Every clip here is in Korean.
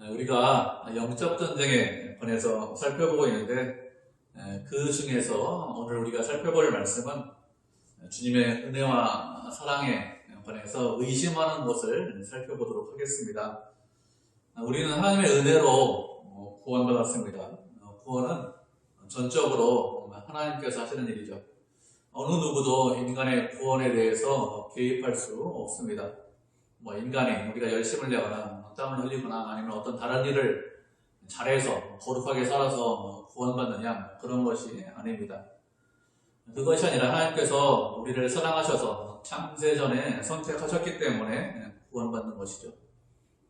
우리가 영적 전쟁에 관해서 살펴보고 있는데 그 중에서 오늘 우리가 살펴볼 말씀은 주님의 은혜와 사랑에 관해서 의심하는 것을 살펴보도록 하겠습니다. 우리는 하나님의 은혜로 구원받았습니다. 구원은 전적으로 하나님께서 하시는 일이죠. 어느 누구도 인간의 구원에 대해서 개입할 수 없습니다. 인간이 우리가 열심을 내거나 땀을 흘리거나 아니면 어떤 다른 일을 잘해서 거룩하게 살아서 구원받느냐, 그런 것이 아닙니다. 그것이 아니라 하나님께서 우리를 사랑하셔서 창세전에 선택하셨기 때문에 구원받는 것이죠.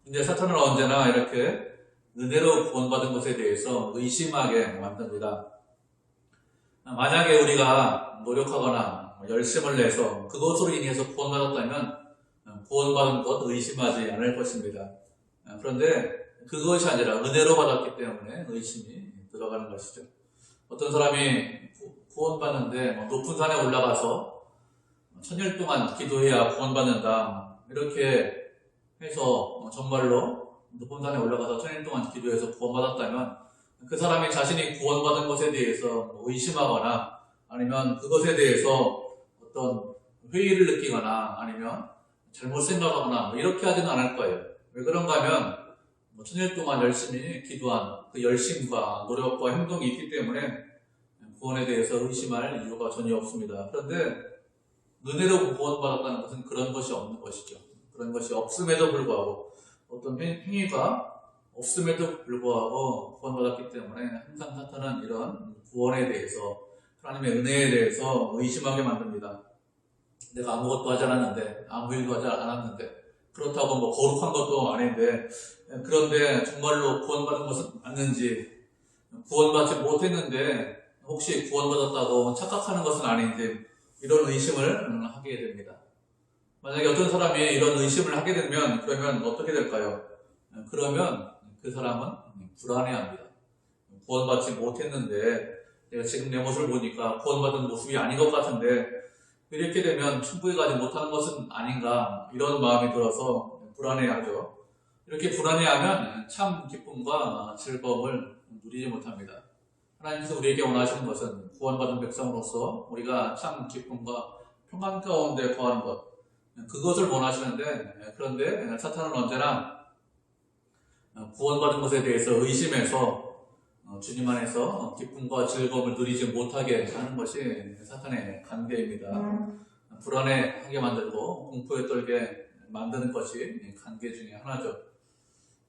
근데 사탄은 언제나 이렇게 은혜로 구원받은 것에 대해서 의심하게 만듭니다. 만약에 우리가 노력하거나 열심을 내서 그것으로 인해서 구원받았다면 구원받은 것 의심하지 않을 것입니다. 그런데 그것이 아니라 은혜로 받았기 때문에 의심이 들어가는 것이죠. 어떤 사람이 구원받는데 높은 산에 올라가서 1000일 동안 기도해야 구원받는다, 이렇게 해서 정말로 높은 산에 올라가서 1000일 동안 기도해서 구원받았다면 그 사람이 자신이 구원받은 것에 대해서 의심하거나 아니면 그것에 대해서 어떤 회의를 느끼거나 아니면 잘못 생각하거나 이렇게 하지는 않을 거예요. 왜 그런가 하면 1000일 동안 열심히 기도한 그 열심과 노력과 행동이 있기 때문에 구원에 대해서 의심할 이유가 전혀 없습니다. 그런데 은혜로 구원받았다는 것은 그런 것이 없는 것이죠. 그런 것이 없음에도 불구하고 어떤 행위가 없음에도 불구하고 구원받았기 때문에 항상 사탄은 이런 구원에 대해서, 하나님의 은혜에 대해서 의심하게 만듭니다. 내가 아무것도 하지 않았는데, 아무 일도 하지 않았는데, 그렇다고 거룩한 것도 아닌데, 그런데 정말로 구원받은 것은 맞는지, 구원받지 못했는데 혹시 구원받았다고 착각하는 것은 아닌지, 이런 의심을 하게 됩니다. 만약에 어떤 사람이 이런 의심을 하게 되면 그러면 어떻게 될까요? 그러면 그 사람은 불안해합니다. 구원받지 못했는데 내가 지금 내 모습을 보니까 구원받은 모습이 아닌 것 같은데 이렇게 되면 천국에 가지 못하는 것은 아닌가, 이런 마음이 들어서 불안해하죠. 이렇게 불안해하면 참 기쁨과 즐거움을 누리지 못합니다. 하나님께서 우리에게 원하시는 것은 구원받은 백성으로서 우리가 참 기쁨과 평안 가운데 거하는 것, 그것을 원하시는데, 그런데 사탄은 언제나 구원받은 것에 대해서 의심해서 주님 안에서 기쁨과 즐거움을 누리지 못하게 하는 것이 사탄의 관계입니다. 불안해하게 만들고 공포에 떨게 만드는 것이 관계 중에 하나죠.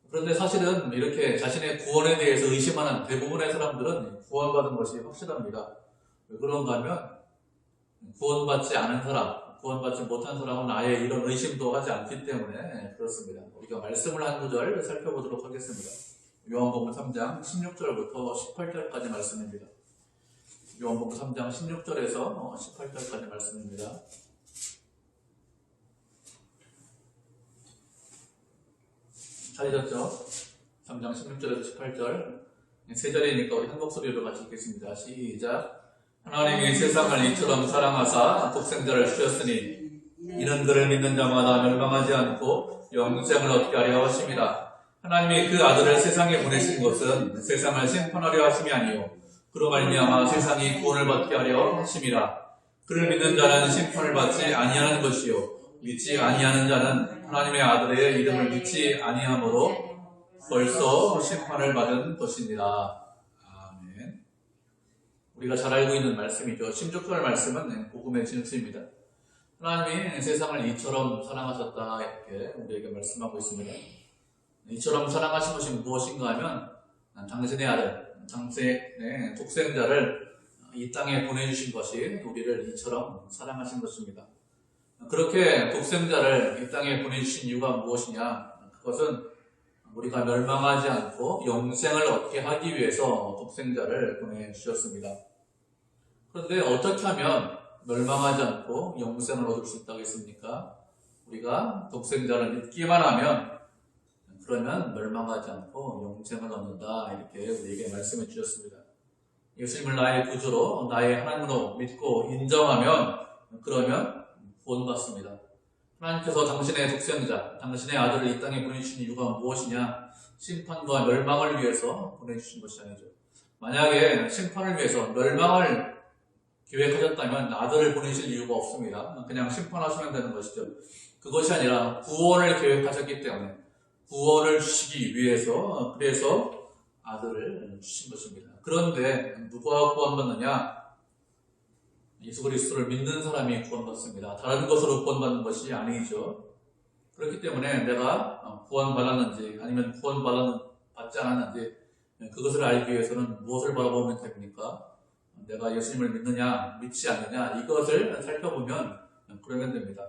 그런데 사실은 이렇게 자신의 구원에 대해서 의심하는 대부분의 사람들은 구원받은 것이 확실합니다. 왜 그런가 하면 구원받지 않은 사람, 구원받지 못한 사람은 아예 이런 의심도 하지 않기 때문에 그렇습니다. 우리가 말씀을 한 구절 살펴보도록 하겠습니다. 요한복음 3장 16절부터 18절까지 말씀입니다. 요한복음 3장 16절에서 18절까지 말씀입니다. 찾으셨죠? 3장 16절에서 18절, 세 절이니까 우리 한 목소리로 같이 읽겠습니다. 시작. 하나님이 세상을 이처럼 사랑하사 독생자를 주셨으니 이는 그를 믿는 자마다 멸망하지 않고 영생을 얻게 하려 하심이라. 하나님이 그 아들을 세상에 보내신 것은 세상을 심판하려 하심이 아니요 그로 말미암아 세상이 구원을 받게 하려 하심이라. 그를 믿는 자는 심판을 받지 아니하는 것이요 믿지 아니하는 자는 하나님의 아들의 이름을 믿지 아니함으로 벌써 심판을 받은 것입니다. 아멘. 우리가 잘 알고 있는 말씀이죠. 16절 말씀은 복음의 진수입니다. 하나님이 세상을 이처럼 사랑하셨다, 이렇게 우리에게 말씀하고 있습니다. 이처럼 사랑하신 것이 무엇인가 하면 당신의 아들, 당신의 독생자를 이 땅에 보내주신 것이 우리를 이처럼 사랑하신 것입니다. 그렇게 독생자를 이 땅에 보내주신 이유가 무엇이냐? 그것은 우리가 멸망하지 않고 영생을 얻게 하기 위해서 독생자를 보내주셨습니다. 그런데 어떻게 하면 멸망하지 않고 영생을 얻을 수 있다고 했습니까? 우리가 독생자를 믿기만 하면 그러면 멸망하지 않고 영생을 얻는다, 이렇게 우리에게 말씀해 주셨습니다. 예수님을 나의 구주로, 나의 하나님으로 믿고 인정하면 그러면 구원받습니다. 하나님께서 당신의 독생자, 당신의 아들을 이 땅에 보내주신 이유가 무엇이냐? 심판과 멸망을 위해서 보내주신 것이 아니죠. 만약에 심판을 위해서 멸망을 계획하셨다면 아들을 보내실 이유가 없습니다. 그냥 심판하시면 되는 것이죠. 그것이 아니라 구원을 계획하셨기 때문에 구원을 주시기 위해서 그래서 아들을 주신 것입니다. 그런데 누가 구원받느냐? 예수 그리스도를 믿는 사람이 구원받습니다. 다른 것으로 구원받는 것이 아니죠. 그렇기 때문에 내가 구원받았는지 아니면 구원받지 않았는지 그것을 알기 위해서는 무엇을 바라보면 됩니까? 내가 예수님을 믿느냐 믿지 않느냐 이것을 살펴보면 그러면 됩니다.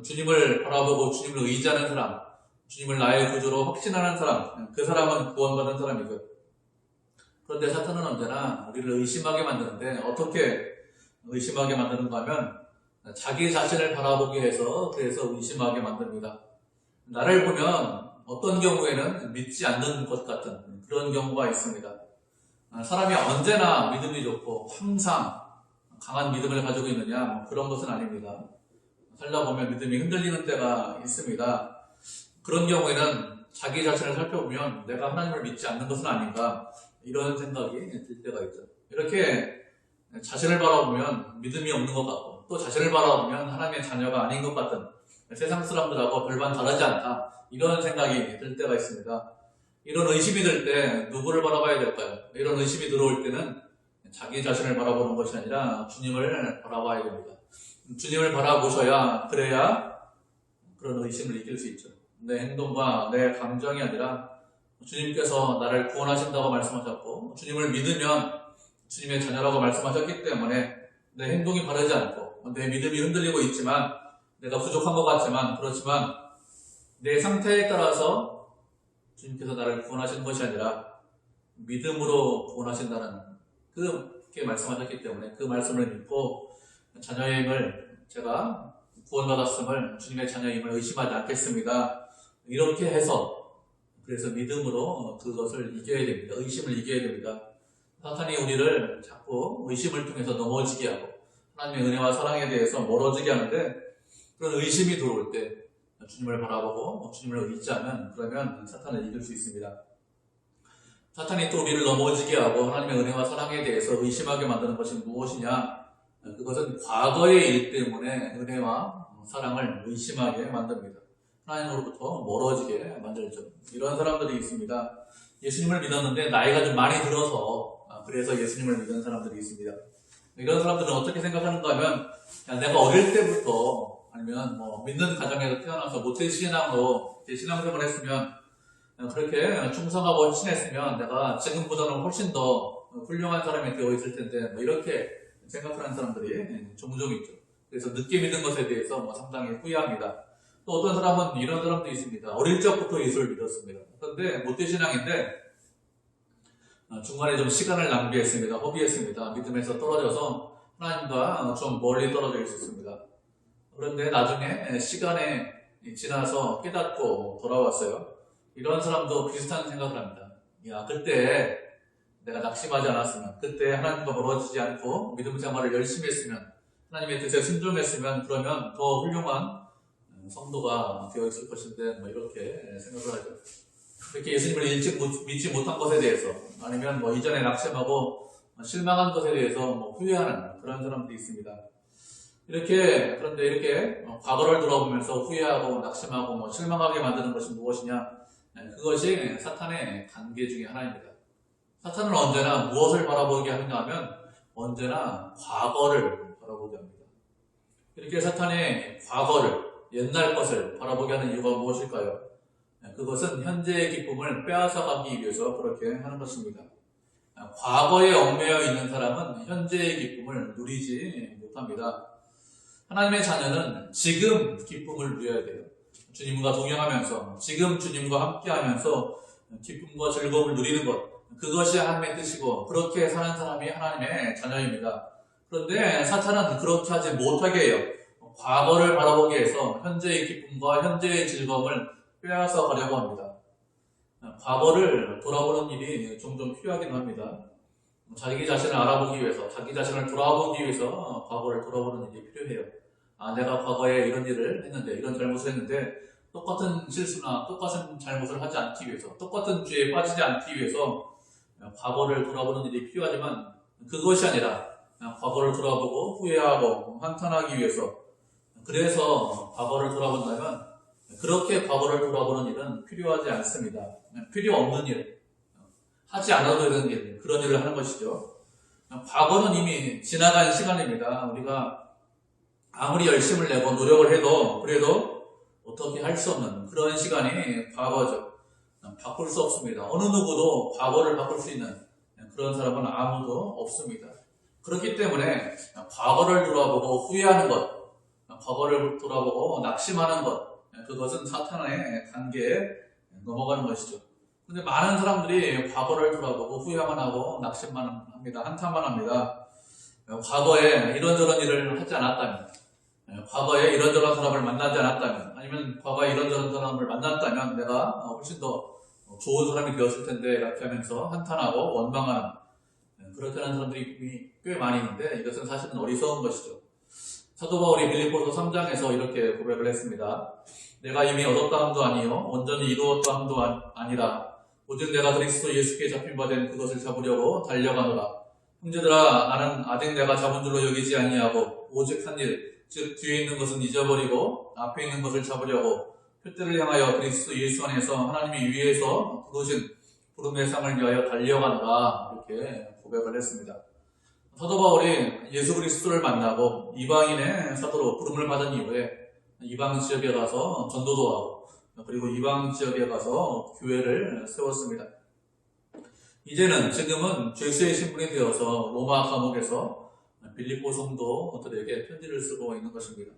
주님을 바라보고 주님을 의지하는 사람, 주님을 나의 구주로 확신하는 사람, 그 사람은 구원받은 사람이죠. 그런데 사탄은 언제나 우리를 의심하게 만드는데 어떻게 의심하게 만드는가 하면 자기 자신을 바라보기 위해서 그래서 의심하게 만듭니다. 나를 보면 어떤 경우에는 믿지 않는 것 같은 그런 경우가 있습니다. 사람이 언제나 믿음이 좋고 항상 강한 믿음을 가지고 있느냐 그런 것은 아닙니다. 살다 보면 믿음이 흔들리는 때가 있습니다. 그런 경우에는 자기 자신을 살펴보면 내가 하나님을 믿지 않는 것은 아닌가 이런 생각이 들 때가 있죠. 이렇게 자신을 바라보면 믿음이 없는 것 같고 또 자신을 바라보면 하나님의 자녀가 아닌 것 같은 세상 사람들하고 별반 다르지 않다 이런 생각이 들 때가 있습니다. 이런 의심이 들 때 누구를 바라봐야 될까요? 이런 의심이 들어올 때는 자기 자신을 바라보는 것이 아니라 주님을 바라봐야 됩니다. 주님을 바라보셔야 그래야 그런 의심을 이길 수 있죠. 내 행동과 내 감정이 아니라 주님께서 나를 구원하신다고 말씀하셨고 주님을 믿으면 주님의 자녀라고 말씀하셨기 때문에 내 행동이 바르지 않고 내 믿음이 흔들리고 있지만 내가 부족한 것 같지만 그렇지만 내 상태에 따라서 주님께서 나를 구원하시는 것이 아니라 믿음으로 구원하신다는 그렇게 말씀하셨기 때문에 그 말씀을 믿고 자녀의 힘을 제가 구원받았음을 주님의 자녀의 힘을 의심하지 않겠습니다. 이렇게 해서 그래서 믿음으로 그것을 이겨야 됩니다. 의심을 이겨야 됩니다. 사탄이 우리를 자꾸 의심을 통해서 넘어지게 하고 하나님의 은혜와 사랑에 대해서 멀어지게 하는데 그런 의심이 들어올 때 주님을 바라보고 주님을 의지하면 그러면 사탄을 이길 수 있습니다. 사탄이 또 우리를 넘어지게 하고 하나님의 은혜와 사랑에 대해서 의심하게 만드는 것이 무엇이냐? 그것은 과거의 일 때문에 은혜와 사랑을 의심하게 만듭니다. 하나님으로부터 멀어지게 만들죠. 이런 사람들이 있습니다. 예수님을 믿었는데 나이가 좀 많이 들어서 그래서 예수님을 믿는 사람들이 있습니다. 이런 사람들은 어떻게 생각하는가 하면 내가 어릴 때부터 아니면 믿는 가정에서 태어나서 모태신앙으로 신앙생활을 했으면 그렇게 충성하고 헌신했으면 내가 지금보다는 훨씬 더 훌륭한 사람이 되어 있을 텐데 이렇게 생각하는 사람들이 종종 있죠. 그래서 늦게 믿은 것에 대해서 상당히 후회합니다. 또 어떤 사람은 이런 사람도 있습니다. 어릴 적부터 예수를 믿었습니다. 그런데 모태신앙인데 중간에 좀 시간을 낭비했습니다. 허비했습니다. 믿음에서 떨어져서 하나님과 좀 멀리 떨어져 있었습니다. 그런데 나중에 시간에 지나서 깨닫고 돌아왔어요. 이런 사람도 비슷한 생각을 합니다. 그때 내가 낙심하지 않았으면, 그때 하나님과 멀어지지 않고 믿음 생활을 열심히 했으면, 하나님의 뜻에 순종했으면 그러면 더 훌륭한 성도가 되어 있을 것인데 이렇게 생각을 하죠. 이렇게 예수님을 일찍 믿지 못한 것에 대해서 아니면 이전에 낙심하고 실망한 것에 대해서 후회하는 그런 사람들이 있습니다. 그런데 이렇게 과거를 돌아보면서 후회하고 낙심하고 실망하게 만드는 것이 무엇이냐? 그것이 사탄의 관계 중에 하나입니다. 사탄은 언제나 무엇을 바라보게 하는가 하면 언제나 과거를 바라보게 합니다. 이렇게 사탄의 과거를, 옛날 것을 바라보게 하는 이유가 무엇일까요? 그것은 현재의 기쁨을 빼앗아가기 위해서 그렇게 하는 것입니다. 과거에 얽매여 있는 사람은 현재의 기쁨을 누리지 못합니다. 하나님의 자녀는 지금 기쁨을 누려야 돼요. 주님과 동행하면서 지금 주님과 함께하면서 기쁨과 즐거움을 누리는 것, 그것이 하나님의 뜻이고 그렇게 사는 사람이 하나님의 자녀입니다. 그런데 사탄은 그렇게 하지 못하게 해요. 과거를 바라보기 위해서 현재의 기쁨과 현재의 즐거움을 빼앗아 가려고 합니다. 과거를 돌아보는 일이 종종 필요하긴 합니다. 자기 자신을 알아보기 위해서, 자기 자신을 돌아보기 위해서 과거를 돌아보는 일이 필요해요. 내가 과거에 이런 일을 했는데, 이런 잘못을 했는데 똑같은 실수나 똑같은 잘못을 하지 않기 위해서, 똑같은 죄에 빠지지 않기 위해서 과거를 돌아보는 일이 필요하지만 그것이 아니라 과거를 돌아보고 후회하고 한탄하기 위해서, 그래서 과거를 돌아본다면 그렇게 과거를 돌아보는 일은 필요하지 않습니다. 필요 없는 일, 하지 않아도 되는 일, 그런 일을 하는 것이죠. 과거는 이미 지나간 시간입니다. 우리가 아무리 열심을 내고 노력을 해도 그래도 어떻게 할 수 없는 그런 시간이 과거죠. 바꿀 수 없습니다. 어느 누구도 과거를 바꿀 수 있는 그런 사람은 아무도 없습니다. 그렇기 때문에 과거를 돌아보고 후회하는 것, 과거를 돌아보고 낙심하는 것, 그것은 사탄의 단계에 넘어가는 것이죠. 근데 많은 사람들이 과거를 돌아보고 후회만 하고 낙심만 합니다. 한탄만 합니다. 과거에 이런저런 일을 하지 않았다면, 과거에 이런저런 사람을 만나지 않았다면, 아니면 과거에 이런저런 사람을 만났다면 내가 훨씬 더 좋은 사람이 되었을 텐데, 이렇게 하면서 한탄하고 원망하는, 그렇게 하는 사람들이 꽤 많이 있는데 이것은 사실은 어리석은 것이죠. 사도 바울이 빌립보서 3장에서 이렇게 고백을 했습니다. 내가 이미 얻었다 함도 아니요 온전히 이루었다 함도 아니라 오직 내가 그리스도 예수께 잡힌 바 된 그것을 잡으려고 달려가노라. 형제들아, 나는 아직 내가 잡은 줄로 여기지 아니하고 오직 한 일, 즉 뒤에 있는 것은 잊어버리고 앞에 있는 것을 잡으려고 표대를 향하여 그리스도 예수 안에서 하나님이 위에서 부르신 부름의 상을 위하여 달려가노라. 이렇게 고백을 했습니다. 사도 바울이 예수 그리스도를 만나고 이방인의 사도로 부름을 받은 이후에 이방 지역에 가서 전도도 하고, 그리고 이방 지역에 가서 교회를 세웠습니다. 이제는 지금은 죄수의 신분이 되어서 로마 감옥에서 빌립보 성도들에게 편지를 쓰고 있는 것입니다.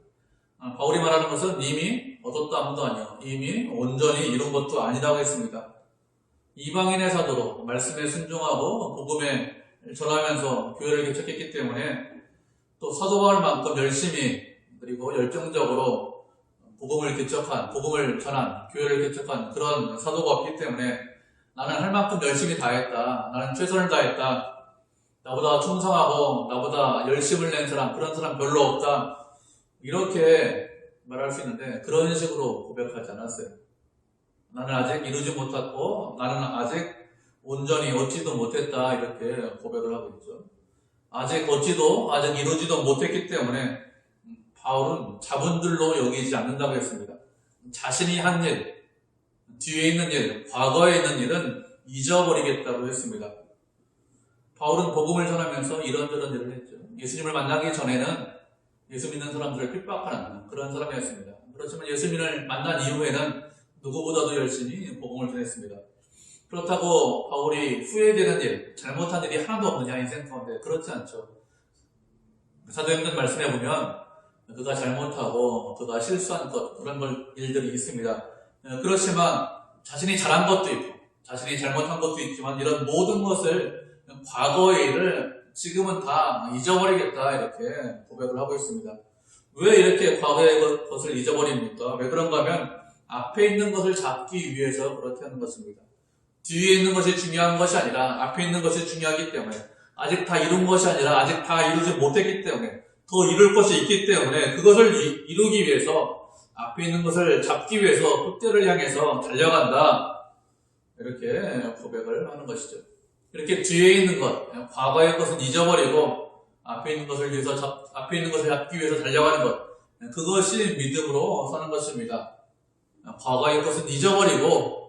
바울이 말하는 것은 이미 얻었다 함도 아니요 이미 온전히 이룬 것도 아니라고 했습니다. 이방인의 사도로 말씀에 순종하고 복음에 전하면서 교회를 개척했기 때문에, 또 사도 바울만큼 열심히 그리고 열정적으로 복음을 전한, 교회를 개척한 그런 사도가 없기 때문에 나는 할 만큼 열심히 다했다, 나는 최선을 다했다, 나보다 충성하고 나보다 열심을 낸 사람, 그런 사람 별로 없다, 이렇게 말할 수 있는데 그런 식으로 고백하지 않았어요. 나는 아직 이루지 못했고 나는 아직 온전히 얻지도 못했다, 이렇게 고백을 하고 있죠. 아직 이루지도 못했기 때문에 바울은 잡은 줄로 여기지 않는다고 했습니다. 자신이 한 일, 뒤에 있는 일, 과거에 있는 일은 잊어버리겠다고 했습니다. 바울은 복음을 전하면서 이런저런 일을 했죠. 예수님을 만나기 전에는 예수 믿는 사람들을 핍박하는 그런 사람이었습니다. 그렇지만 예수님을 만난 이후에는 누구보다도 열심히 복음을 전했습니다. 그렇다고 바울이 후회되는 일, 잘못한 일이 하나도 없느냐, 인생 가운데? 그렇지 않죠. 사도행전 말씀해 보면 그가 잘못하고 그가 실수한 것, 그런 일들이 있습니다. 그렇지만 자신이 잘한 것도 있고 자신이 잘못한 것도 있지만 이런 모든 것을, 과거의 일을 지금은 다 잊어버리겠다, 이렇게 고백을 하고 있습니다. 왜 이렇게 과거의 것을 잊어버립니까? 왜 그런가 하면 앞에 있는 것을 잡기 위해서 그렇게 하는 것입니다. 뒤에 있는 것이 중요한 것이 아니라 앞에 있는 것이 중요하기 때문에, 아직 다 이룬 것이 아니라 아직 다 이루지 못했기 때문에, 더 이룰 것이 있기 때문에 그것을 이루기 위해서, 앞에 있는 것을 잡기 위해서 표대를 향해서 달려간다, 이렇게 고백을 하는 것이죠. 이렇게 뒤에 있는 것, 과거의 것은 잊어버리고 앞에 있는 것을 앞에 있는 것을 잡기 위해서 달려가는 것, 그것이 믿음으로 사는 것입니다. 과거의 것은 잊어버리고,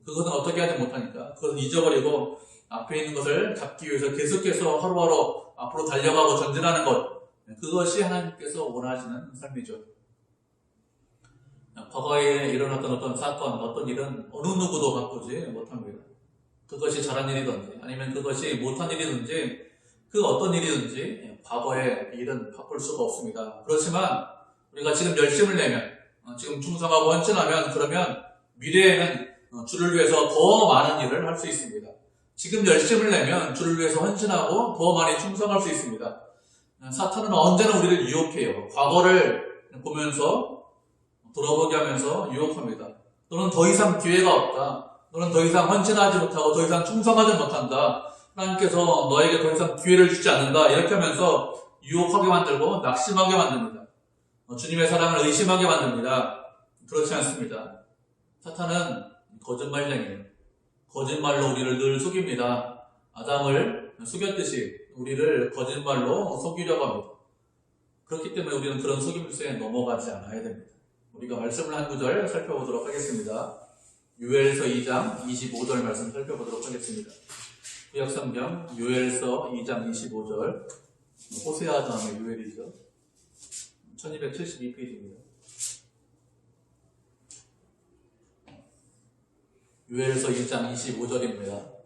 그것은 어떻게 하지 못하니까 그것은 잊어버리고 앞에 있는 것을 잡기 위해서 계속해서 하루하루 앞으로 달려가고 전진하는 것, 그것이 하나님께서 원하시는 삶이죠. 과거에 일어났던 어떤 사건, 어떤 일은 어느 누구도 바꾸지 못합니다. 그것이 잘한 일이든지 아니면 그것이 못한 일이든지 그 어떤 일이든지 과거의 일은 바꿀 수가 없습니다. 그렇지만 우리가 지금 열심을 내면, 지금 충성하고 헌신하면, 그러면 미래에는 주를 위해서 더 많은 일을 할 수 있습니다. 지금 열심을 내면 주를 위해서 헌신하고 더 많이 충성할 수 있습니다. 사탄은 언제나 우리를 유혹해요. 과거를 보면서 돌아보게 하면서 유혹합니다. 너는 더 이상 기회가 없다. 너는 더 이상 헌신하지 못하고 더 이상 충성하지 못한다. 하나님께서 너에게 더 이상 기회를 주지 않는다. 이렇게 하면서 유혹하게 만들고 낙심하게 만듭니다. 주님의 사랑을 의심하게 만듭니다. 그렇지 않습니다. 사탄은 거짓말쟁이에요. 거짓말로 우리를 늘 속입니다. 아담을 속였듯이 우리를 거짓말로 속이려고 합니다. 그렇기 때문에 우리는 그런 속임수에 넘어가지 않아야 됩니다. 우리가 말씀을 한 구절 살펴보도록 하겠습니다. 요엘서 2장 25절 말씀 살펴보도록 하겠습니다. 구약성경 요엘서 2장 25절, 호세아 다음에 요엘이죠. 1272페이지입니다. 요엘서 2장 25절입니다.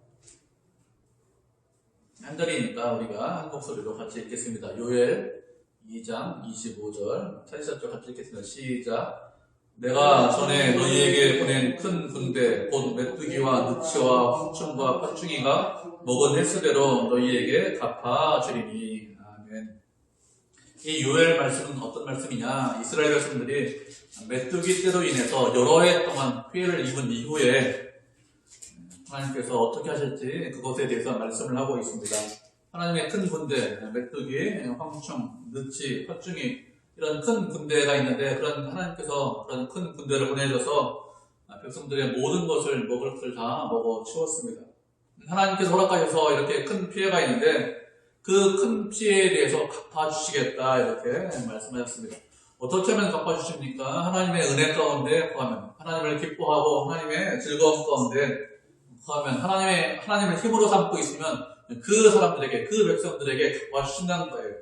한 절이니까 우리가 한 목소리로 같이 읽겠습니다. 요엘 2장 25절 찾으셨죠? 같이 읽겠습니다. 시작. 내가 전에 너희에게 보낸 큰 군대 곧 메뚜기와 느치와 황충과 파충이가 먹은 횟수대로 너희에게 갚아주리니. 아멘. 이 요엘 말씀은 어떤 말씀이냐? 이스라엘 백성들이 메뚜기 떼로 인해서 여러 해 동안 피해를 입은 이후에 하나님께서 어떻게 하실지 그것에 대해서 말씀을 하고 있습니다. 하나님의 큰 군대, 메뚜기, 황충, 느치, 파충이 이런 큰 군대가 있는데 그런 하나님께서 그런 큰 군대를 보내줘서 백성들의 모든 것을 먹을 것을 다 먹어 치웠습니다. 하나님께서 허락하셔서 이렇게 큰 피해가 있는데 그 큰 피해에 대해서 갚아주시겠다 이렇게 말씀하셨습니다. 어떻게 하면 갚아주십니까? 하나님의 은혜 가운데 거하면, 하나님을 기뻐하고 하나님의 즐거움 가운데 거하면, 하나님을 힘으로 삼고 있으면 그 사람들에게, 그 백성들에게 갚아주신다는 거예요.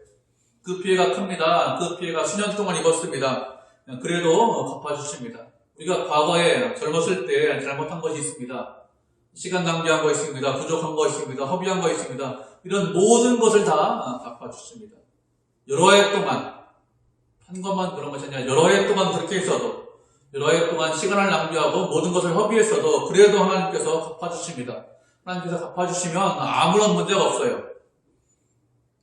그 피해가 큽니다. 그 피해가 수년 동안 입었습니다. 그래도 갚아주십니다. 우리가 과거에 젊었을 때 잘못한 것이 있습니다. 시간 낭비한 거 있습니다. 부족한 거 있습니다. 허비한 거 있습니다. 이런 모든 것을 다 갚아주십니다. 여러 해 동안, 한 것만 그런 것이 아니라 여러 해 동안 그렇게 있어도, 여러 해 동안 시간을 낭비하고 모든 것을 허비했어도 그래도 하나님께서 갚아주십니다. 하나님께서 갚아주시면 아무런 문제가 없어요.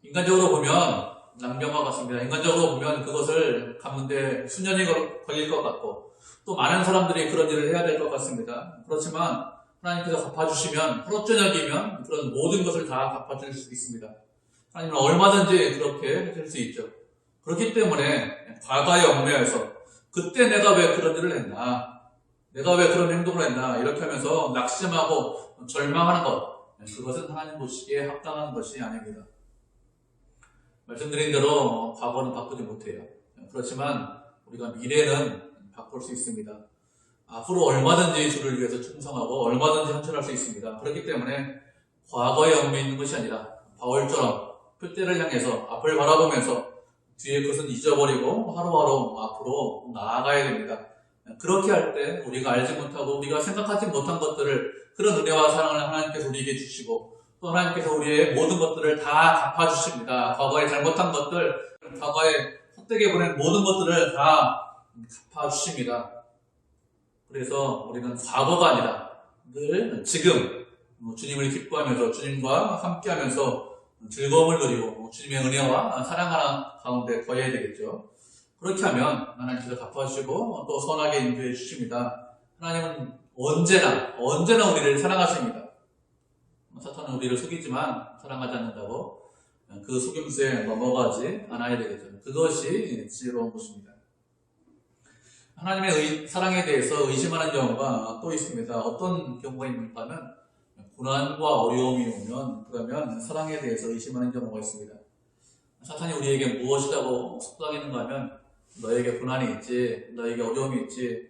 인간적으로 보면 낭병과 같습니다. 인간적으로 보면 그것을 갚는데 수년이 걸릴 것 같고 또 많은 사람들이 그런 일을 해야 될 것 같습니다. 그렇지만 하나님께서 갚아주시면 하루 저녁이면 그런 모든 것을 다 갚아줄 수 있습니다. 하나님은 얼마든지 그렇게 해줄 수 있죠. 그렇기 때문에 과거에 얽매여서 그때 내가 왜 그런 일을 했나, 내가 왜 그런 행동을 했나 이렇게 하면서 낙심하고 절망하는 것, 그것은 하나님 보시기에 합당한 것이 아닙니다. 말씀드린 대로 과거는 바꾸지 못해요. 그렇지만 우리가 미래는 바꿀 수 있습니다. 앞으로 얼마든지 주를 위해서 충성하고 얼마든지 헌신할 수 있습니다. 그렇기 때문에 과거에 얽매여 있는 것이 아니라 바울처럼 표대를 향해서 앞을 바라보면서 뒤에 것은 잊어버리고 하루하루 앞으로 나아가야 됩니다. 그렇게 할 때 우리가 알지 못하고 우리가 생각하지 못한 것들을, 그런 은혜와 사랑을 하나님께서 우리에게 주시고 또 하나님께서 우리의 모든 것들을 다 갚아주십니다. 과거에 잘못한 것들, 과거에 헛되게 보낸 모든 것들을 다 갚아주십니다. 그래서 우리는 과거가 아니라 늘 지금 주님을 기뻐하면서 주님과 함께하면서 즐거움을 누리고 주님의 은혜와 사랑하는 가운데 거해야 되겠죠. 그렇게 하면 하나님께서 갚아주시고 또 선하게 인도해 주십니다. 하나님은 언제나 우리를 사랑하십니다. 사탄은 우리를 속이지만 사랑하지 않는다고 그 속임수에 넘어가지 않아야 되겠죠. 그것이 지혜로운 것입니다. 하나님의 사랑에 대해서 의심하는 경우가 또 있습니다. 어떤 경우가 있냐면 고난과 어려움이 오면 그러면 사랑에 대해서 의심하는 경우가 있습니다. 사탄이 우리에게 무엇이라고 속삭이는가 하면 너에게 고난이 있지, 너에게 어려움이 있지,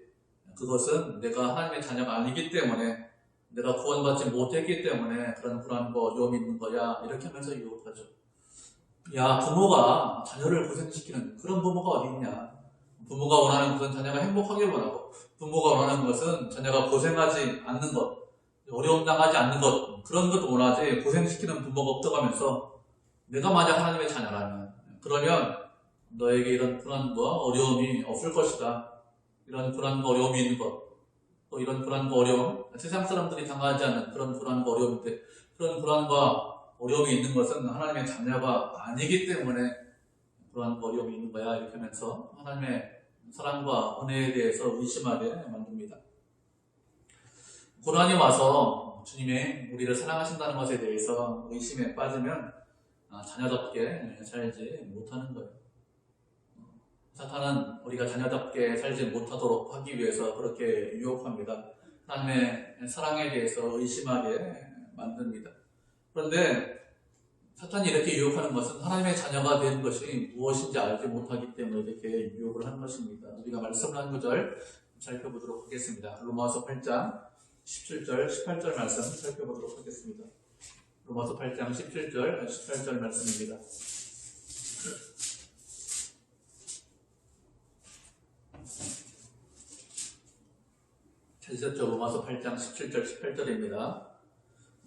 그것은 내가 하나님의 자녀가 아니기 때문에, 내가 구원받지 못했기 때문에 그런 불안과 어려움이 있는 거야, 이렇게 하면서 유혹하죠. 야, 부모가 자녀를 고생시키는 그런 부모가 어디 있냐. 부모가 원하는 것은 자녀가 행복하길 원하고, 부모가 원하는 것은 자녀가 고생하지 않는 것, 어려움 당하지 않는 것, 그런 것도 원하지 고생시키는 부모가 없다고 하면서, 내가 만약 하나님의 자녀라면, 그러면 너에게 이런 불안과 어려움이 없을 것이다. 이런 불안과 어려움이 있는 것, 또 이런 불안과 어려움, 세상 사람들이 당하지 않는 그런 불안과 어려움인데, 그런 불안과 어려움이 있는 것은 하나님의 자녀가 아니기 때문에 불안과 어려움이 있는 거야, 이렇게 하면서 하나님의 사랑과 은혜에 대해서 의심하게 만듭니다. 고난이 와서 주님의 우리를 사랑하신다는 것에 대해서 의심에 빠지면 자녀답게 살지 못하는 거예요. 사탄은 우리가 자녀답게 살지 못하도록 하기 위해서 그렇게 유혹합니다. 하나님의 사랑에 대해서 의심하게 만듭니다. 그런데 사탄이 이렇게 유혹하는 것은 하나님의 자녀가 된 것이 무엇인지 알지 못하기 때문에 이렇게 유혹을 하는 것입니다. 우리가 말씀을 한 구절 살펴보도록 하겠습니다. 로마서 8장 17절, 18절 말씀 살펴보도록 하겠습니다. 로마서 8장 17절, 18절 말씀입니다. 찾으셨죠? 로마서 8장 17절, 18절입니다.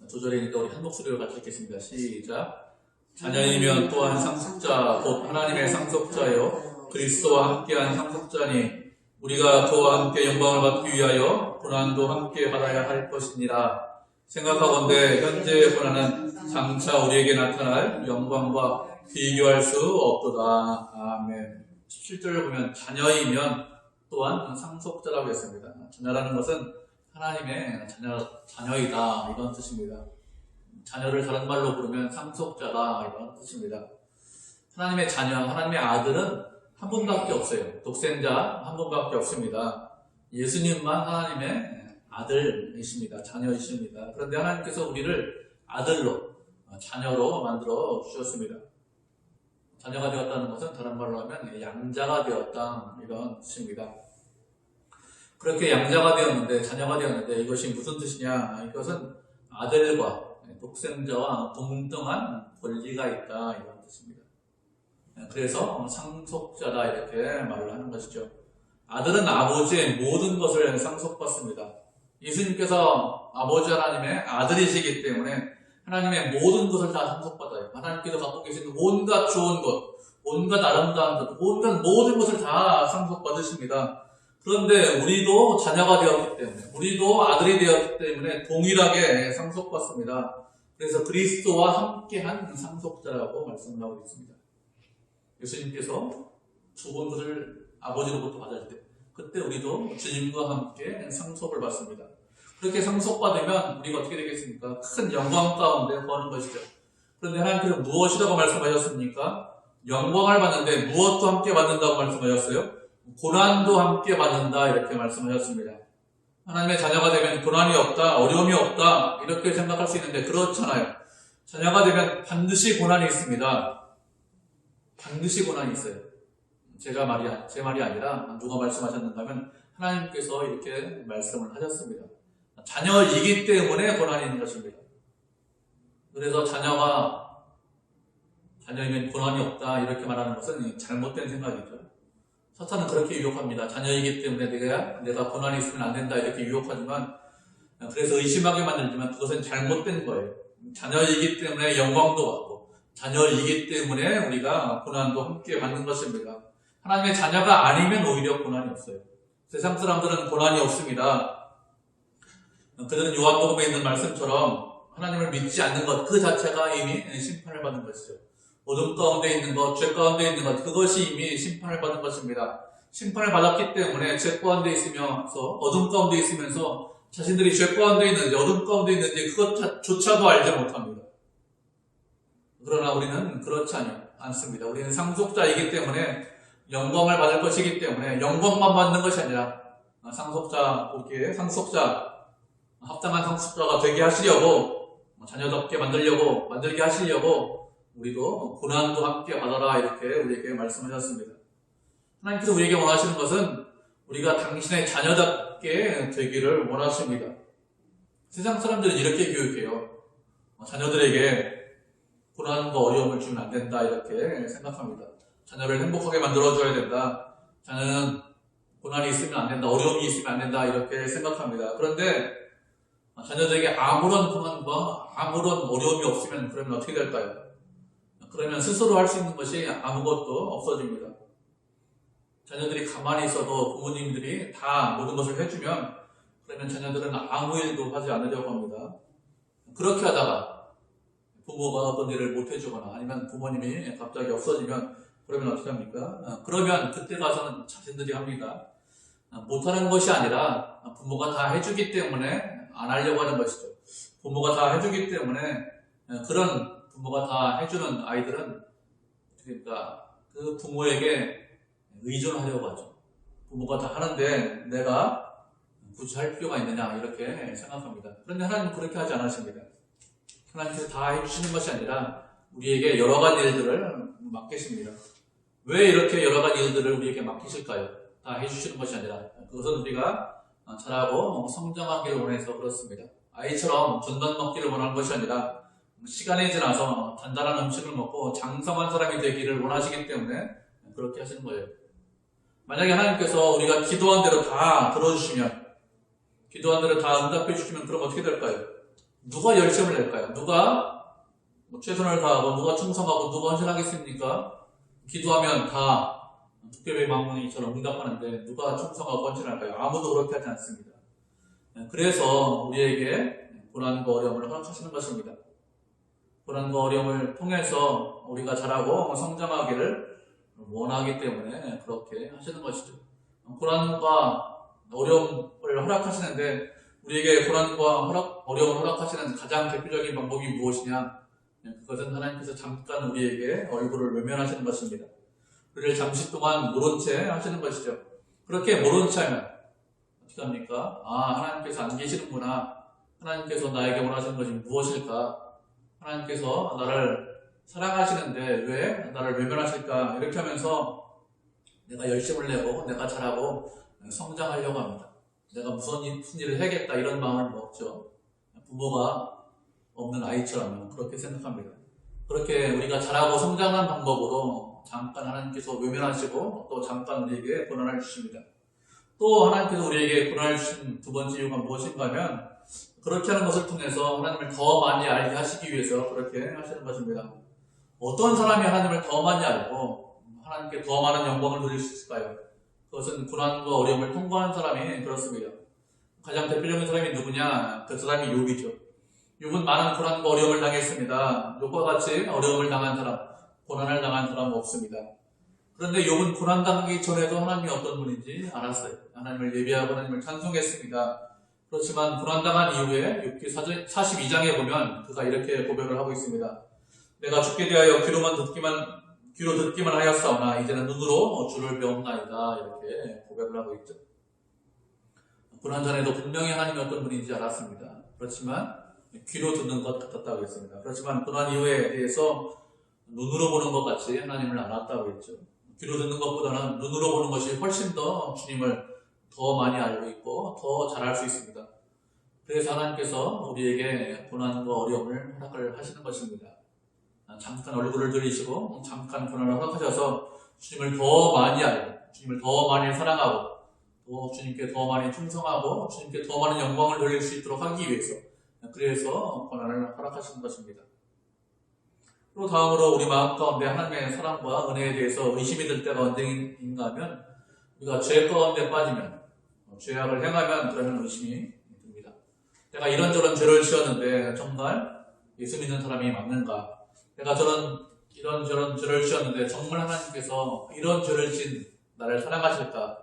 두 절이니까 우리 한 목소리로 같이 읽겠습니다. 시작. 자녀이면 또한 상속자, 곧 하나님의 상속자요 그리스도와 함께한 상속자니 우리가 그와 함께 영광을 받기 위하여 고난도 함께 받아야 할 것이니라. 생각하건대 현재의 고난은 장차 우리에게 나타날 영광과 비교할 수 없도다. 아멘. 17절을 보면 자녀이면 또한 상속자라고 했습니다. 자녀라는 것은 하나님의 자녀이다 이런 뜻입니다. 자녀를 다른 말로 부르면 상속자다 이런 뜻입니다. 하나님의 자녀, 하나님의 아들은 한 분밖에 없어요. 독생자 한 분밖에 없습니다. 예수님만 하나님의 아들이십니다. 자녀이십니다. 그런데 하나님께서 우리를 아들로, 자녀로 만들어 주셨습니다. 자녀가 되었다는 것은 다른 말로 하면 양자가 되었다 이런 뜻입니다. 그렇게 양자가 되었는데, 자녀가 되었는데 이것이 무슨 뜻이냐? 이것은 아들과 독생자와 동등한 권리가 있다 이런 뜻입니다. 그래서 상속자다 이렇게 말을 하는 것이죠. 아들은 아버지의 모든 것을 상속받습니다. 예수님께서 아버지 하나님의 아들이시기 때문에 하나님의 모든 것을 다 상속받아요. 하나님께서 갖고 계신 온갖 좋은 것, 온갖 아름다운 것, 온갖 모든 것을 다 상속받으십니다. 그런데 우리도 자녀가 되었기 때문에, 우리도 아들이 되었기 때문에 동일하게 상속받습니다. 그래서 그리스도와 함께한 상속자라고 말씀을 하고 있습니다. 예수님께서 좋은 것을 아버지로부터 받을 때, 그때 우리도 주님과 함께 상속을 받습니다. 그렇게 상속받으면 우리가 어떻게 되겠습니까? 큰 영광 가운데 거하는 것이죠. 그런데 하나님께서 무엇이라고 말씀하셨습니까? 영광을 받는데 무엇도 함께 받는다고 말씀하셨어요? 고난도 함께 받는다 이렇게 말씀하셨습니다. 하나님의 자녀가 되면 고난이 없다, 어려움이 없다 이렇게 생각할 수 있는데 그렇잖아요. 자녀가 되면 반드시 고난이 있습니다. 반드시 고난이 있어요. 제 말이 아니라 누가 말씀하셨는가 하면 하나님께서 이렇게 말씀을 하셨습니다. 자녀이기 때문에 고난이 있는 것입니다. 그래서 자녀이면 고난이 없다 이렇게 말하는 것은 잘못된 생각이죠. 사탄은 그렇게 유혹합니다. 자녀이기 때문에 내가 고난이 있으면 안 된다 이렇게 유혹하지만, 그래서 의심하게 만들지만 그것은 잘못된 거예요. 자녀이기 때문에 영광도 받고 자녀이기 때문에 우리가 고난도 함께 받는 것입니다. 하나님의 자녀가 아니면 오히려 고난이 없어요. 세상 사람들은 고난이 없습니다. 그들은 요한복음에 있는 말씀처럼 하나님을 믿지 않는 것 그 자체가 이미 심판을 받는 것이죠. 어둠 가운데 있는 것, 죄 가운데 있는 것, 그것이 이미 심판을 받은 것입니다. 심판을 받았기 때문에 죄 가운데 있으면서, 어둠 가운데 있으면서 자신들이 죄 가운데 있는지, 어둠 가운데 있는지 그것조차도 알지 못합니다. 그러나 우리는 그렇지 않습니다. 우리는 상속자이기 때문에 영광을 받을 것이기 때문에 영광만 받는 것이 아니라 합당한 상속자가 되게 하시려고, 자녀답게 만들게 하시려고 우리도 고난도 함께 받아라 이렇게 우리에게 말씀하셨습니다. 하나님께서 우리에게 원하시는 것은 우리가 당신의 자녀답게 되기를 원하십니다. 세상 사람들은 이렇게 교육해요. 자녀들에게 고난과 어려움을 주면 안 된다 이렇게 생각합니다. 자녀를 행복하게 만들어줘야 된다. 자녀는 고난이 있으면 안 된다. 어려움이 있으면 안 된다 이렇게 생각합니다. 그런데 자녀들에게 아무런 고난과 아무런 어려움이 없으면 그러면 어떻게 될까요? 그러면 스스로 할 수 있는 것이 아무것도 없어집니다. 자녀들이 가만히 있어도 부모님들이 다 모든 것을 해주면 그러면 자녀들은 아무 일도 하지 않으려고 합니다. 그렇게 하다가 부모가 어떤 일을 못 해주거나 아니면 부모님이 갑자기 없어지면 그러면 어떻게 합니까? 그러면 그때 가서는 자신들이 합니다. 못하는 것이 아니라 부모가 다 해주기 때문에 안 하려고 하는 것이죠. 부모가 다 해주기 때문에 그런 부모가 다 해주는 아이들은 그러니까 그 부모에게 의존하려고 하죠. 부모가 다 하는데 내가 굳이 할 필요가 있느냐 이렇게 생각합니다. 그런데 하나님은 그렇게 하지 않으십니다. 하나님께서 다 해주시는 것이 아니라 우리에게 여러 가지 일들을 맡기십니다. 왜 이렇게 여러 가지 일들을 우리에게 맡기실까요? 다 해주시는 것이 아니라 그것은 우리가 잘하고 성장하기를 원해서 그렇습니다. 아이처럼 전만 먹기를 원하는 것이 아니라 시간이 지나서 단단한 음식을 먹고 장성한 사람이 되기를 원하시기 때문에 그렇게 하시는 거예요. 만약에 하나님께서 우리가 기도한 대로 다 들어주시면, 기도한 대로 다 응답해 주시면 그럼 어떻게 될까요? 누가 열심을 낼까요? 누가 최선을 다하고 누가 충성하고 누가 헌신하겠습니까? 기도하면 다 도깨비 망문이처럼 응답하는데 누가 충성하고 헌신할까요? 아무도 그렇게 하지 않습니다. 그래서 우리에게 고난과 어려움을 허락하시는 것입니다. 고난과 어려움을 통해서 우리가 잘하고 성장하기를 원하기 때문에 그렇게 하시는 것이죠. 고난과 어려움을 허락하시는데 우리에게 고난과 어려움을 허락하시는 가장 대표적인 방법이 무엇이냐? 그것은 하나님께서 잠깐 우리에게 얼굴을 외면하시는 것입니다. 우리를 잠시 동안 모른 채 하시는 것이죠. 그렇게 모른 채 하면 어떻게 합니까? 하나님께서 안 계시는구나. 하나님께서 나에게 원하시는 것이 무엇일까? 하나님께서 나를 사랑하시는데 왜 나를 외면하실까? 이렇게 하면서 내가 열심을 내고 내가 잘하고 성장하려고 합니다. 내가 무슨 일을 해야겠다 이런 마음을 먹죠. 부모가 없는 아이처럼 그렇게 생각합니다. 그렇게 우리가 잘하고 성장하는 방법으로 잠깐 하나님께서 외면하시고 또 잠깐 우리에게 고난을 주십니다. 또 하나님께서 우리에게 고난을 주신 두 번째 이유가 무엇인가 하면 그렇게 하는 것을 통해서 하나님을 더 많이 알게 하시기 위해서 그렇게 하시는 것입니다. 어떤 사람이 하나님을 더 많이 알고 하나님께 더 많은 영광을 누릴 수 있을까요? 그것은 고난과 어려움을 통과한 사람이 그렇습니다. 가장 대표적인 사람이 누구냐? 그 사람이 욥이죠. 욥은 많은 고난과 어려움을 당했습니다. 욥과 같이 어려움을 당한 사람, 고난을 당한 사람은 없습니다. 그런데 욥은 고난 당하기 전에도 하나님이 어떤 분인지 알았어요. 하나님을 예배하고 하나님을 찬송했습니다. 그렇지만 고난 당한 이후에 욥기 42장에 보면 그가 이렇게 고백을 하고 있습니다. 내가 죽게 되하여 귀로 듣기만 하였사오나 이제는 눈으로 주를 배웠나이다. 이렇게 고백을 하고 있죠. 고난 전에도 분명히 하나님이 어떤 분인지 알았습니다. 그렇지만 귀로 듣는 것 같았다고 했습니다. 그렇지만 고난 이후에 대해서 눈으로 보는 것 같이 하나님을 알았다고 했죠. 귀로 듣는 것보다는 눈으로 보는 것이 훨씬 더 주님을 더 많이 알고 있고 더 잘 알 수 있습니다. 그래서 하나님께서 우리에게 고난과 어려움을 허락을 하시는 것입니다. 잠깐 얼굴을 들이시고 잠깐 고난을 허락하셔서 주님을 더 많이 알고 주님을 더 많이 사랑하고 또 주님께 더 많이 충성하고 주님께 더 많은 영광을 돌릴 수 있도록 하기 위해서 그래서 고난을 허락하시는 것입니다. 또 다음으로 우리 마음 가운데 하나님의 사랑과 은혜에 대해서 의심이 들 때가 언제인가 하면 우리가 죄 가운데 빠지면 죄악을 행하면 그러면 의심이 듭니다. 내가 이런저런 죄를 지었는데 정말 예수 믿는 사람이 맞는가? 내가 이런저런 죄를 지었는데 정말 하나님께서 이런 죄를 지은 나를 사랑하실까?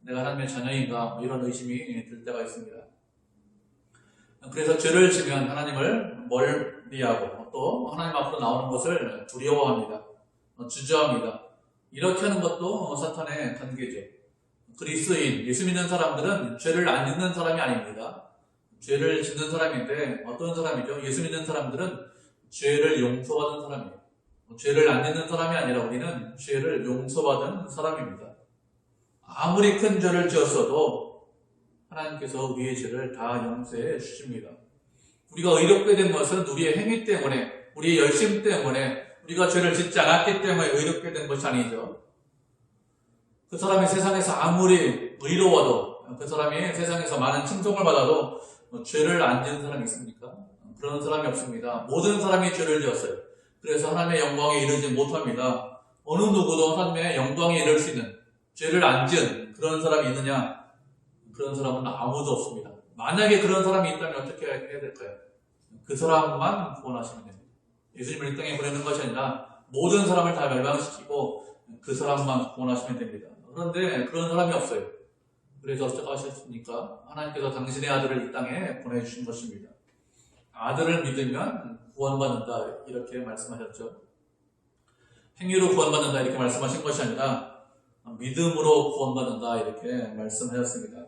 내가 하나님의 자녀인가? 이런 의심이 들 때가 있습니다. 그래서 죄를 지면 하나님을 멀리하고 또 하나님 앞으로 나오는 것을 두려워합니다. 주저합니다. 이렇게 하는 것도 사탄의 단계죠. 그리스도인, 예수 믿는 사람들은 죄를 안 짓는 사람이 아닙니다. 죄를 짓는 사람인데 어떤 사람이죠? 예수 믿는 사람들은 죄를 용서받은 사람이에요. 죄를 안 짓는 사람이 아니라 우리는 죄를 용서받은 사람입니다. 아무리 큰 죄를 지었어도 하나님께서 우리의 죄를 다 용서해 주십니다. 우리가 의롭게 된 것은 우리의 행위 때문에, 우리의 열심 때문에, 우리가 죄를 짓지 않았기 때문에 의롭게 된 것이 아니죠. 그 사람이 세상에서 아무리 의로워도, 그 사람이 세상에서 많은 칭송을 받아도 죄를 안 지은 사람이 있습니까? 그런 사람이 없습니다. 모든 사람이 죄를 지었어요. 그래서 하나님의 영광에 이르지 못합니다. 어느 누구도 하나님의 영광에 이를 수 있는 죄를 안 지은 그런 사람이 있느냐? 그런 사람은 아무도 없습니다. 만약에 그런 사람이 있다면 어떻게 해야 될까요? 그 사람만 구원하시면 됩니다. 예수님을 이 땅에 보내는 것이 아니라 모든 사람을 다 멸망시키고 그 사람만 구원하시면 됩니다. 그런데 그런 사람이 없어요. 그래서 어떻게 하셨습니까? 하나님께서 당신의 아들을 이 땅에 보내주신 것입니다. 아들을 믿으면 구원받는다 이렇게 말씀하셨죠. 행위로 구원받는다 이렇게 말씀하신 것이 아니라 믿음으로 구원받는다 이렇게 말씀하셨습니다.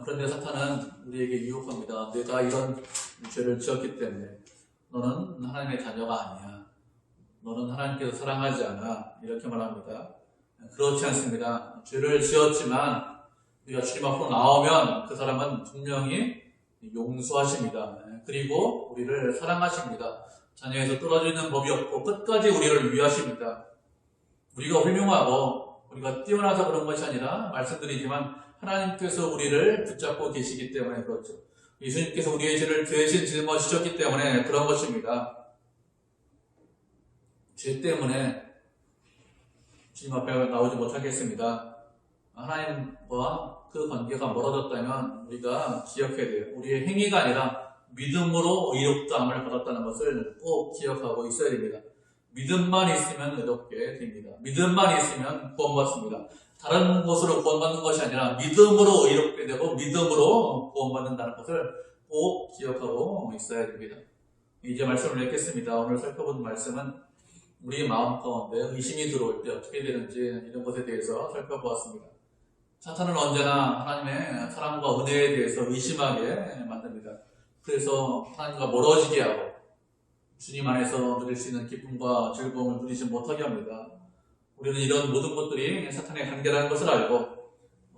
그런데 사탄은 우리에게 유혹합니다. 내가 이런 죄를 지었기 때문에 너는 하나님의 자녀가 아니야. 너는 하나님께서 사랑하지 않아. 이렇게 말합니다. 그렇지 않습니다. 죄를 지었지만 우리가 주님 앞으로 나오면 그 사람은 분명히 용서하십니다. 그리고 우리를 사랑하십니다. 자녀에서 떨어지는 법이 없고 끝까지 우리를 위하십니다. 우리가 훌륭하고 우리가 뛰어나서 그런 것이 아니라 말씀드리지만 하나님께서 우리를 붙잡고 계시기 때문에 그렇죠. 예수님께서 우리의 죄를 대신 짊어지셨기 때문에 그런 것입니다. 죄 때문에 주님 앞에 나오지 못하겠습니다. 하나님과 그 관계가 멀어졌다면 우리가 기억해야 돼요. 우리의 행위가 아니라 믿음으로 의롭다함을 받았다는 것을 꼭 기억하고 있어야 됩니다. 믿음만 있으면 의롭게 됩니다. 믿음만 있으면 구원받습니다. 다른 곳으로 구원받는 것이 아니라 믿음으로 의롭게 되고 믿음으로 구원받는다는 것을 꼭 기억하고 있어야 됩니다. 이제 말씀을 읽겠습니다. 오늘 살펴본 말씀은 우리 마음 가운데 의심이 들어올 때 어떻게 되는지 이런 것에 대해서 살펴보았습니다. 사탄은 언제나 하나님의 사랑과 은혜에 대해서 의심하게 만듭니다. 그래서 하나님과 멀어지게 하고 주님 안에서 누릴 수 있는 기쁨과 즐거움을 누리지 못하게 합니다. 우리는 이런 모든 것들이 사탄의 관계라는 것을 알고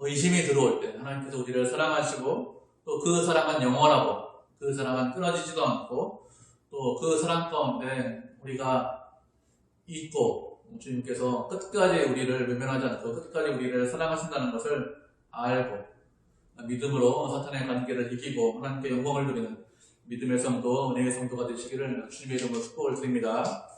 의심이 들어올 때 하나님께서 우리를 사랑하시고 또 그 사랑은 영원하고 그 사랑은 끊어지지도 않고 또 그 사랑 가운데 우리가 있고 주님께서 끝까지 우리를 외면하지 않고 끝까지 우리를 사랑하신다는 것을 알고 믿음으로 사탄의 관계를 이기고 하나님께 영광을 드리는 믿음의 성도, 은혜의 성도가 되시기를 주님의 이름으로 축복을 드립니다.